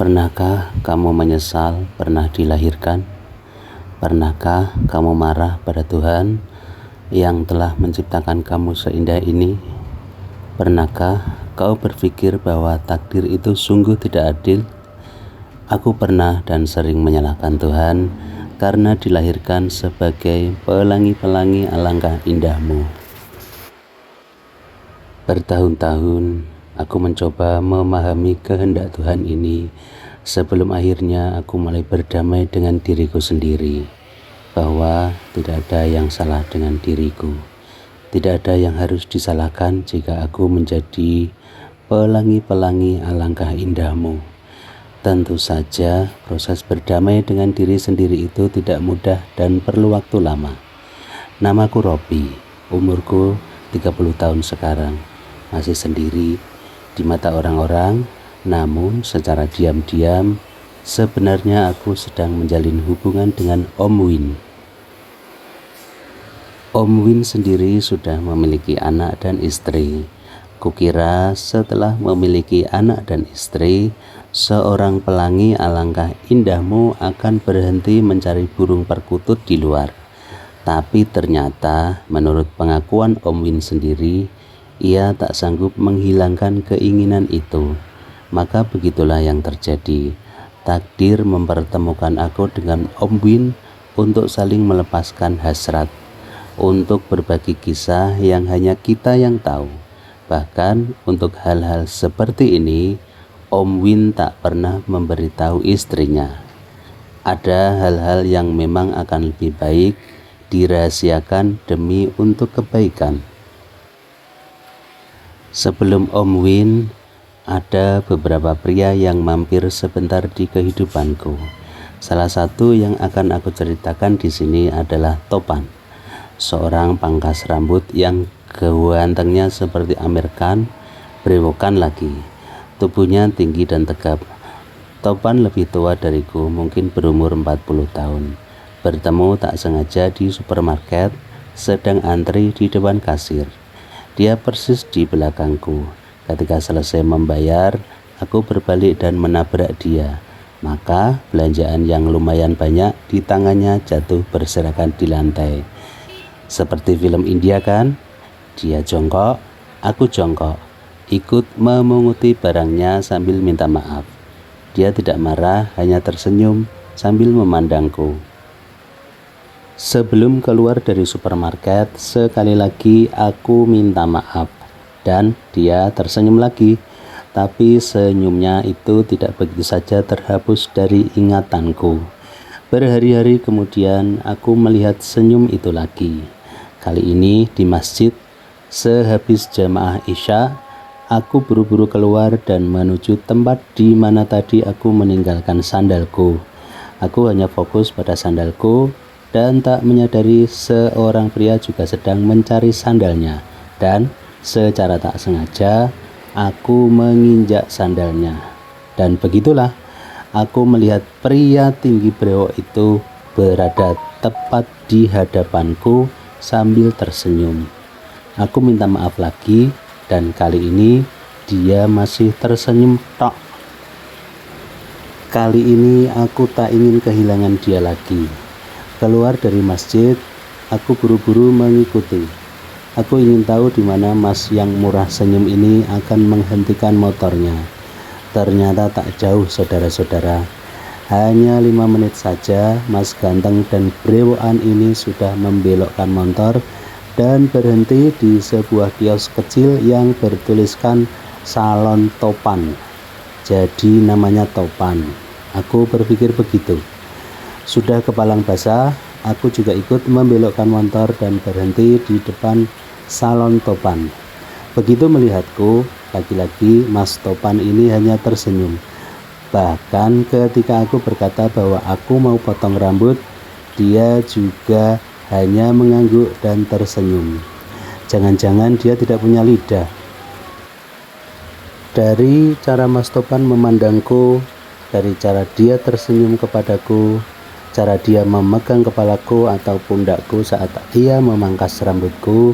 Pernahkah kamu menyesal pernah dilahirkan? Pernahkah kamu marah pada Tuhan yang telah menciptakan kamu seindah ini? Pernahkah kau berpikir bahwa takdir itu sungguh tidak adil? Aku pernah dan sering menyalahkan Tuhan karena dilahirkan sebagai pelangi-pelangi alangkah indahmu. Bertahun-tahun aku mencoba memahami kehendak Tuhan ini sebelum akhirnya aku mulai berdamai dengan diriku sendiri, bahwa tidak ada yang salah dengan diriku. Tidak ada yang harus disalahkan jika aku menjadi pelangi-pelangi alangkah indahmu. Tentu saja proses berdamai dengan diri sendiri itu tidak mudah dan perlu waktu lama. Namaku Robi, umurku 30 tahun sekarang, masih sendiri di mata orang-orang, namun secara diam-diam sebenarnya aku sedang menjalin hubungan dengan Om Win. Om Win sendiri sudah memiliki anak dan istri. Kukira setelah memiliki anak dan istri, seorang pelangi alangkah indahmu akan berhenti mencari burung perkutut di luar. Tapi ternyata menurut pengakuan Om Win sendiri, ia tak sanggup menghilangkan keinginan itu. Maka begitulah yang terjadi. Takdir mempertemukan aku dengan Om Win untuk saling melepaskan hasrat, untuk berbagi kisah yang hanya kita yang tahu. Bahkan untuk hal-hal seperti ini, Om Win tak pernah memberitahu istrinya. Ada hal-hal yang memang akan lebih baik dirahasiakan demi untuk kebaikan. Sebelum Om Win, ada beberapa pria yang mampir sebentar di kehidupanku. Salah satu yang akan aku ceritakan di sini adalah Topan, seorang pangkas rambut yang gantengnya seperti Amir Khan, brewokan lagi. Tubuhnya tinggi dan tegap. Topan lebih tua dariku, mungkin berumur 40 tahun. Bertemu tak sengaja di supermarket, sedang antri di depan kasir. Dia persis di belakangku. Ketika selesai membayar, aku berbalik dan menabrak dia. Maka belanjaan yang lumayan banyak di tangannya jatuh berserakan di lantai. Seperti film India kan? Dia jongkok, aku jongkok, ikut memunguti barangnya sambil minta maaf. Dia tidak marah, hanya tersenyum sambil memandangku. Sebelum keluar dari supermarket, sekali lagi aku minta maaf dan dia tersenyum lagi. Tapi senyumnya itu tidak begitu saja terhapus dari ingatanku. Berhari-hari kemudian aku melihat senyum itu lagi. Kali ini di masjid, sehabis jamaah Isya, aku buru-buru keluar dan menuju tempat di mana tadi aku meninggalkan sandalku. Aku hanya fokus pada sandalku dan tak menyadari seorang pria juga sedang mencari sandalnya, dan secara tak sengaja aku menginjak sandalnya. Dan begitulah aku melihat pria tinggi brewok itu berada tepat di hadapanku sambil tersenyum. Aku minta maaf lagi, dan kali ini dia masih tersenyum tok. Kali ini aku tak ingin kehilangan dia lagi. Keluar dari masjid, aku buru-buru mengikuti. Aku ingin tahu di mana Mas yang murah senyum ini akan menghentikan motornya. Ternyata tak jauh, saudara-saudara. Hanya 5 menit saja, Mas ganteng dan brewokan ini sudah membelokkan motor dan berhenti di sebuah kios kecil yang bertuliskan Salon Topan. Jadi namanya Topan. Aku berpikir begitu. Sudah kepalang basah, aku juga ikut membelokkan motor dan berhenti di depan Salon Topan. Begitu melihatku, lagi-lagi Mas Topan ini hanya tersenyum. Bahkan ketika aku berkata bahwa aku mau potong rambut, dia juga hanya mengangguk dan tersenyum. Jangan-jangan dia tidak punya lidah. Dari cara Mas Topan memandangku, dari cara dia tersenyum kepadaku, cara dia memegang kepalaku atau pundakku saat ia memangkas rambutku,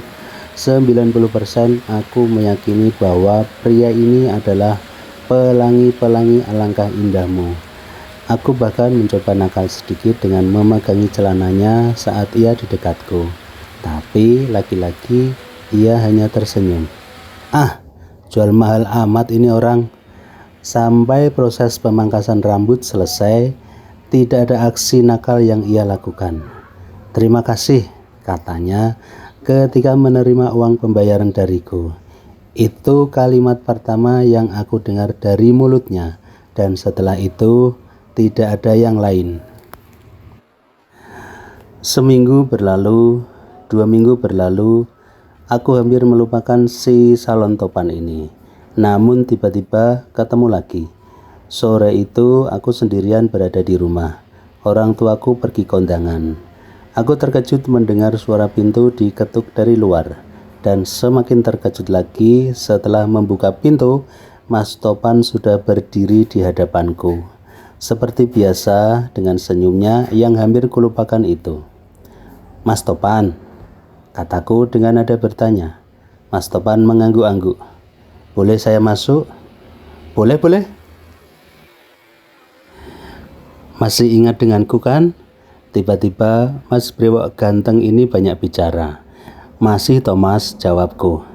90% aku meyakini bahwa pria ini adalah Pelangi-pelangi alangkah indahmu. Aku bahkan mencoba nakal sedikit dengan memegangi celananya saat ia di dekatku. Tapi lagi-lagi ia hanya tersenyum. Ah, jual mahal amat ini orang. Sampai proses pemangkasan rambut selesai, tidak ada aksi nakal yang ia lakukan. Terima kasih, katanya ketika menerima uang pembayaran dariku. Itu kalimat pertama yang aku dengar dari mulutnya, dan setelah itu tidak ada yang lain. Seminggu berlalu, 2 minggu berlalu, aku hampir melupakan si salon topan ini. Namun tiba-tiba ketemu lagi. Sore itu aku sendirian berada di rumah. Orang tuaku pergi kondangan. Aku terkejut mendengar suara pintu diketuk dari luar. Dan semakin terkejut lagi setelah membuka pintu, Mas Topan sudah berdiri di hadapanku. Seperti biasa dengan senyumnya yang hampir kulupakan itu. Mas Topan, kataku dengan nada bertanya. Mas Topan mengangguk-angguk. Boleh saya masuk? Boleh. Masih ingat denganku kan? Tiba-tiba Mas Brewok ganteng ini banyak bicara. Masih Thomas, jawabku.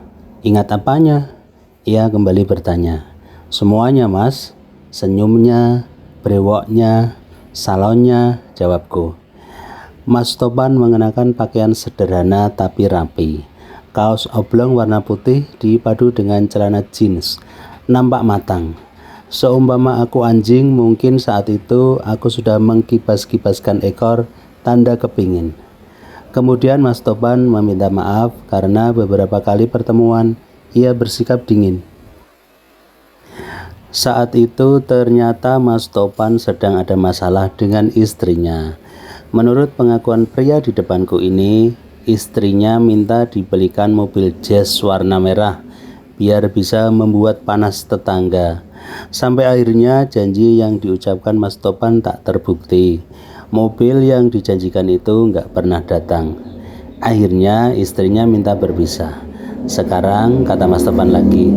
Ingat apanya? Ia kembali bertanya. Semuanya Mas, senyumnya, brewoknya, salonnya, jawabku. Mas Topan mengenakan pakaian sederhana tapi rapi. Kaos oblong warna putih dipadu dengan celana jeans, nampak matang. Seumpama aku anjing, mungkin saat itu aku sudah mengkibas-kibaskan ekor, tanda kepingin. Kemudian Mas Topan meminta maaf karena beberapa kali pertemuan ia bersikap dingin. Saat itu ternyata Mas Topan sedang ada masalah dengan istrinya. Menurut pengakuan pria di depanku ini, istrinya minta dibelikan mobil jazz warna merah biar bisa membuat panas tetangga. Sampai akhirnya janji yang diucapkan Mas Topan tak terbukti. Mobil yang dijanjikan itu nggak pernah datang. Akhirnya istrinya minta berpisah. Sekarang kata Mas Topan lagi,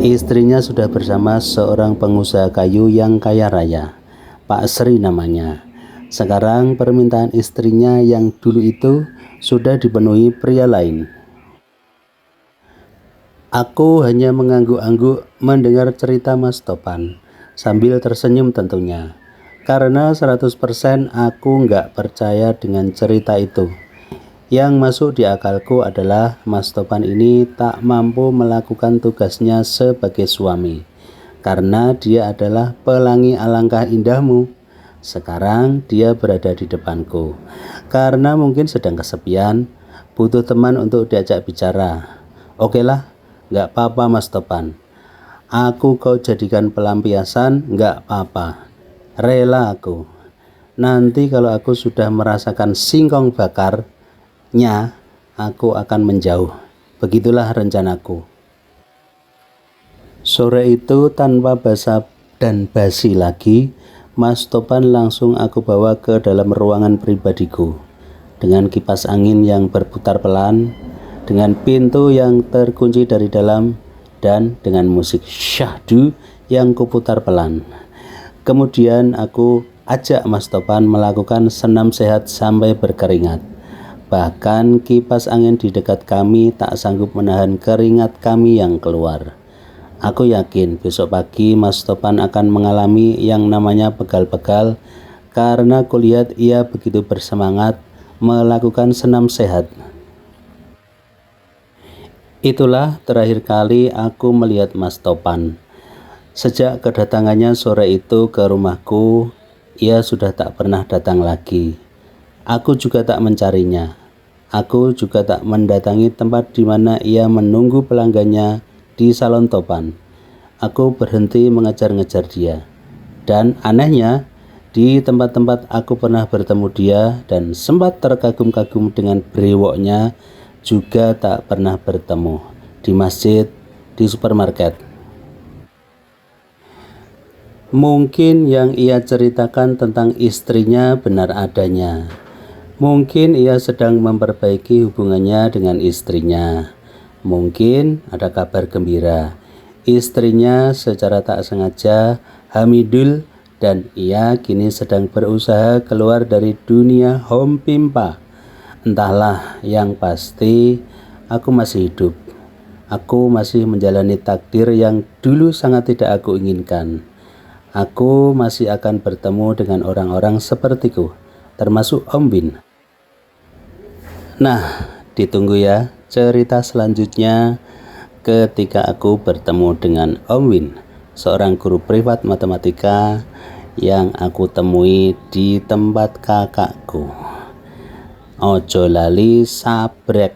istrinya sudah bersama seorang pengusaha kayu yang kaya raya, Pak Sri namanya. Sekarang permintaan istrinya yang dulu itu sudah dipenuhi pria lain. Aku hanya mengangguk-angguk mendengar cerita Mas Topan, sambil tersenyum tentunya. Karena 100% aku nggak percaya dengan cerita itu. Yang masuk di akalku adalah Mas Topan ini tak mampu melakukan tugasnya sebagai suami. Karena dia adalah pelangi alangkah indahmu. Sekarang dia berada di depanku. Karena mungkin sedang kesepian, butuh teman untuk diajak bicara. Oke lah, nggak apa-apa Mas Topan. Aku kau jadikan pelampiasan, nggak apa-apa. Rela aku. Nanti kalau aku sudah merasakan singkong bakarnya, aku akan menjauh. Begitulah rencanaku. Sore itu tanpa basa dan basi lagi, Mas Topan langsung aku bawa ke dalam ruangan pribadiku. Dengan kipas angin yang berputar pelan, dengan pintu yang terkunci dari dalam, dan dengan musik syahdu yang kuputar pelan. Kemudian aku ajak Mas Topan melakukan senam sehat sampai berkeringat. Bahkan kipas angin di dekat kami tak sanggup menahan keringat kami yang keluar. Aku yakin besok pagi Mas Topan akan mengalami yang namanya pegal-pegal karena kulihat ia begitu bersemangat melakukan senam sehat. Itulah terakhir kali aku melihat Mas Topan. Sejak kedatangannya sore itu ke rumahku, ia sudah tak pernah datang lagi. Aku juga tak mencarinya. Aku juga tak mendatangi tempat di mana ia menunggu pelanggannya di salon Topan. Aku berhenti mengejar-ngejar dia. Dan anehnya, di tempat-tempat aku pernah bertemu dia dan sempat terkagum-kagum dengan brewoknya, juga tak pernah bertemu. Di masjid, di supermarket. Mungkin yang ia ceritakan tentang istrinya benar adanya. Mungkin ia sedang memperbaiki hubungannya dengan istrinya. Mungkin ada kabar gembira. istrinya secara tak sengaja Hamidul, dan ia kini sedang berusaha keluar dari dunia home pimpa. Entahlah, yang pasti aku masih hidup. Aku masih menjalani takdir yang dulu sangat tidak aku inginkan. Aku masih akan bertemu dengan orang-orang sepertiku, termasuk Om Bin. Nah, ditunggu ya cerita selanjutnya ketika aku bertemu dengan Om Win, seorang guru privat matematika yang aku temui di tempat kakakku. Ojo lali sabrek.